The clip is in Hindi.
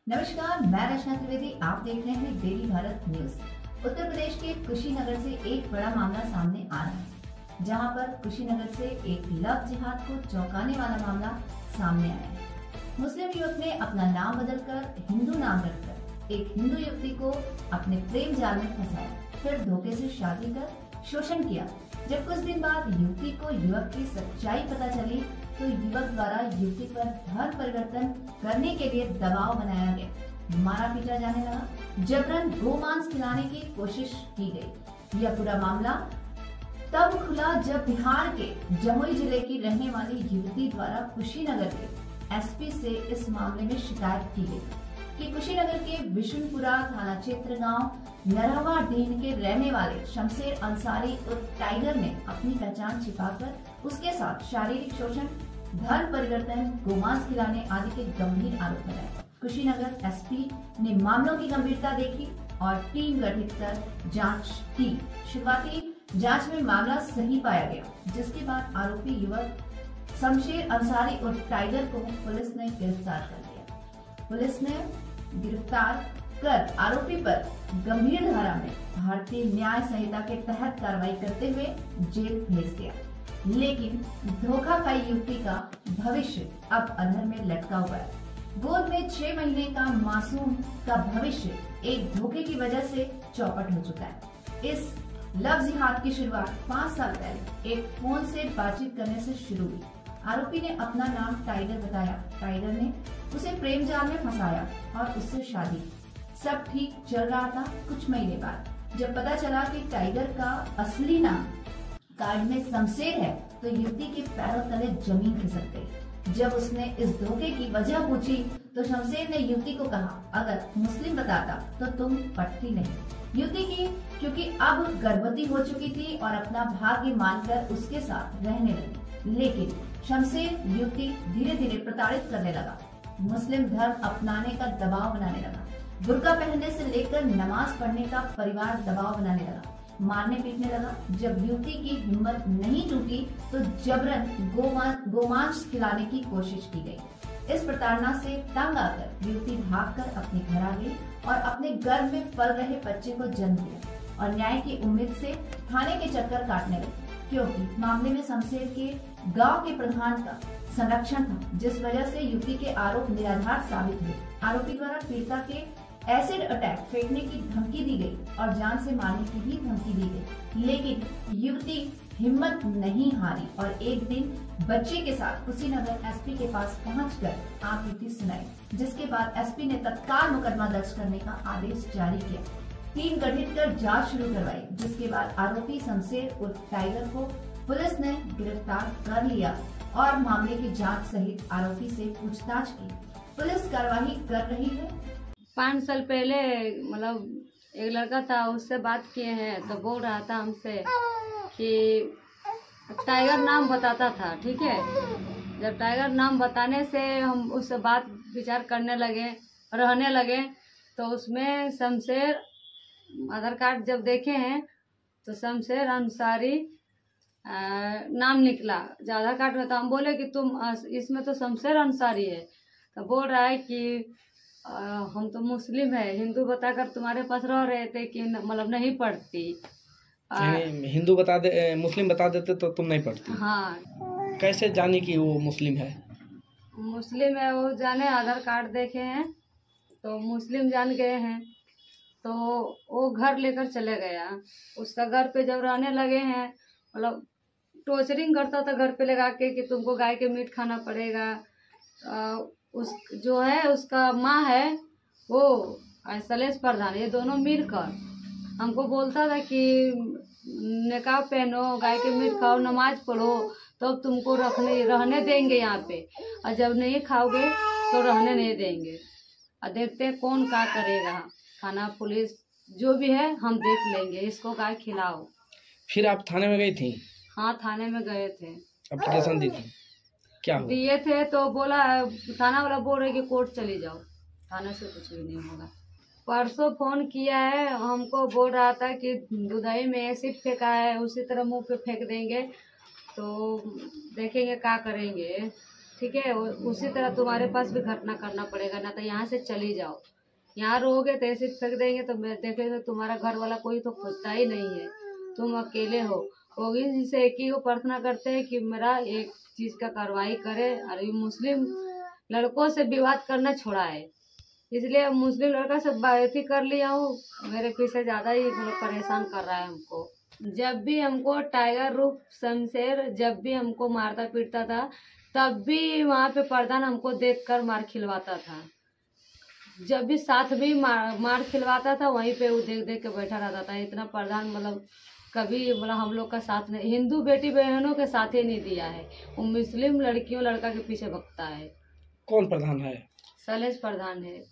नमस्कार, मैं रचना त्रिवेदी। आप देख रहे हैं डेली भारत न्यूज। उत्तर प्रदेश के कुशीनगर से एक बड़ा मामला सामने आ रहा है, जहां पर कुशीनगर से एक लव जिहाद को चौंकाने वाला मामला सामने आया है। मुस्लिम युवक ने अपना नाम बदलकर हिंदू नाम रखकर एक हिंदू युवती को अपने प्रेम जाल में फंसाया, फिर धोखे से शादी कर शोषण किया। जब कुछ दिन बाद युवती को युवक की सच्चाई पता चली, तो युवक द्वारा युवती पर धर्म परिवर्तन करने के लिए दबाव बनाया गया, मारा पीटा जाने लगा, जबरन गोमांस खिलाने की कोशिश की गई। यह पूरा मामला तब खुला जब बिहार के जमुई जिले की रहने वाली युवती द्वारा कुशीनगर के एसपी से इस मामले में शिकायत की गई कि कुशीनगर के विशुनपुरा थाना क्षेत्र गांव नरहवाडीह के रहने वाले शमशेर अंसारी उर्फ टाइगर ने अपनी पहचान छिपाकर उसके साथ शारीरिक शोषण, धर्म परिवर्तन, गोमांस खिलाने आदि के गंभीर आरोप लगाए। कुशीनगर एसपी ने मामलों की गंभीरता देखी और टीम गठित कर जांच की। शुरुआती जांच में मामला सही पाया गया, जिसके बाद आरोपी युवक शमशेर अंसारी उर्फ टाइगर को पुलिस ने गिरफ्तार कर लिया। पुलिस ने गिरफ्तार कर आरोपी पर गंभीर धारा में भारतीय न्याय संहिता के तहत कार्रवाई करते हुए जेल भेज दिया। लेकिन धोखा खाई युवती का भविष्य अब अधर में लटका हुआ है। गोद में 6 महीने का मासूम का भविष्य एक धोखे की वजह से चौपट हो चुका है। इस लव जिहाद की शुरुआत 5 साल पहले एक फोन से बातचीत करने से शुरू हुई। आरोपी ने अपना नाम टाइगर बताया। टाइगर ने उसे प्रेम जाल में फंसाया और उससे शादी। सब ठीक चल रहा था। कुछ महीने बाद जब पता चला कि टाइगर का असली नाम कार्ड में शमशेर है, तो युवती के पैरों तले जमीन खिसक गई। जब उसने इस धोखे की वजह पूछी, तो शमशेर ने युवती को कहा, अगर मुस्लिम बताता तो तुम पटती नहीं। युवती की क्योंकि अब गर्भवती हो चुकी थी और अपना भाग्य मानकर उसके साथ रहने लगी। लेकिन शमशेर युवती धीरे धीरे प्रताड़ित करने लगा, मुस्लिम धर्म अपनाने का दबाव बनाने लगा, बुर्का पहनने से लेकर नमाज पढ़ने का परिवार दबाव बनाने लगा, मारने पीटने लगा। जब युवती की हिम्मत नहीं टूटी, तो जबरन गोमांस खिलाने की कोशिश की गई। इस प्रताड़ना से तंग आकर युवती भागकर अपने घर आ गई और अपने गर्भ में पल रहे बच्चे को जन्म दिया और न्याय की उम्मीद से थाने के चक्कर काटने लगी, क्योंकि मामले में शमशेर के गांव के प्रधान का संरक्षण था, जिस वजह से युवती के आरोप निराधार साबित हुए। आरोपी द्वारा पीड़िता के एसिड अटैक फेंकने की धमकी दी गई और जान से मारने की भी धमकी दी गई, लेकिन युवती हिम्मत नहीं हारी और एक दिन बच्चे के साथ कुशीनगर एसपी के पास पहुंचकर आपबीती सुनाई, जिसके बाद एसपी ने तत्काल मुकदमा दर्ज करने का आदेश जारी किया। टीम गठित कर जांच शुरू करवाई, जिसके बाद आरोपी शमशेर उर्फ टाइगर को पुलिस ने गिरफ्तार कर लिया और मामले की जांच सहित आरोपी से पूछताछ की पुलिस कार्रवाई कर रही है। 5 साल पहले मतलब एक लड़का था, उससे बात किए हैं, तो बोल रहा था हमसे कि टाइगर नाम बताता था। ठीक है, जब टाइगर नाम बताने से हम उससे बात विचार करने लगे, रहने लगे, तो उसमें शमशेर आधार कार्ड जब देखे हैं तो शमशेर अंसारी नाम निकला। जब आधार कार्ड में तो हम बोले कि तुम इसमें तो शमशेर अंसारी है, तो बोल रहा है कि हम तो मुस्लिम है, हिंदू बताकर तुम्हारे पास रह रहे थे कि मतलब नहीं पढ़ती। हिंदू बता दे, मुस्लिम बता देते तो तुम नहीं पढ़ती। हाँ। कैसे जानी कि वो मुस्लिम है? मुस्लिम है वो जाने, आधार कार्ड देखे हैं तो मुस्लिम जान गए हैं। तो वो घर लेकर चले गया। उसका घर पे जब रहने लगे हैं, मतलब टॉर्चरिंग करता था घर पे लगा के कि तुमको गाय के मीट खाना पड़ेगा। उस जो है उसका माँ है वो सलेश प्रधान, ये दोनों मिलकर हमको बोलता था कि निकाब पहनो, गाय के मीट खाओ, नमाज पढ़ो, तो तुमको रहने देंगे यहाँ पे, और जब नहीं खाओगे तो रहने नहीं देंगे। और देखते कौन क्या करेगा, थाना पुलिस जो भी है हम देख लेंगे, इसको गाय खिलाओ। फिर आप थाने में गई थी? हाँ, थाने में गए थे, एप्लीकेशन दी थी, क्या हुआ? दिए थे तो बोला, थाना वाला बोल रहे कि कोर्ट चली जाओ, थाने से कुछ भी नहीं होगा। परसों फोन किया है, हमको बोल रहा था कि दुधई में एसिड फेंका है, उसी तरह मुंह पे फेंक देंगे, तो देखेंगे क्या करेंगे। ठीक है, उसी तरह तुम्हारे पास भी घटना करना पड़ेगा, ना तो यहाँ से चली जाओ। यहाँ रहोगे तो ऐसे फेंक देंगे तो मैं देखेंगे तुम्हारा घर वाला कोई तो खोजता ही नहीं है, तुम अकेले हो। वो भी जिसे एक ही को प्रार्थना करते हैं कि मेरा एक चीज का कार्रवाई करे। और ये मुस्लिम लड़कों से विवाद करना छोड़ा है, इसलिए मुस्लिम लड़का से बात ही कर लिया हूँ। मेरे पीछे ज्यादा ही मतलब परेशान कर रहा है हमको। जब भी हमको टाइगर रूप शमशेर जब भी हमको मारता पीटता था, तब भी वहाँ पे प्रधान हमको देखकर मार खिलवाता था। जब भी साथ भी मार खिलवाता था, वहीं पे वो देख देख के बैठा रहता था। इतना प्रधान मतलब कभी मतलब हम लोग का साथ नहीं, हिंदू बेटी बहनों के साथ ही नहीं दिया है। वो मुस्लिम लड़कियों लड़का के पीछे भगता है। कौन प्रधान है? शैलेश प्रधान है।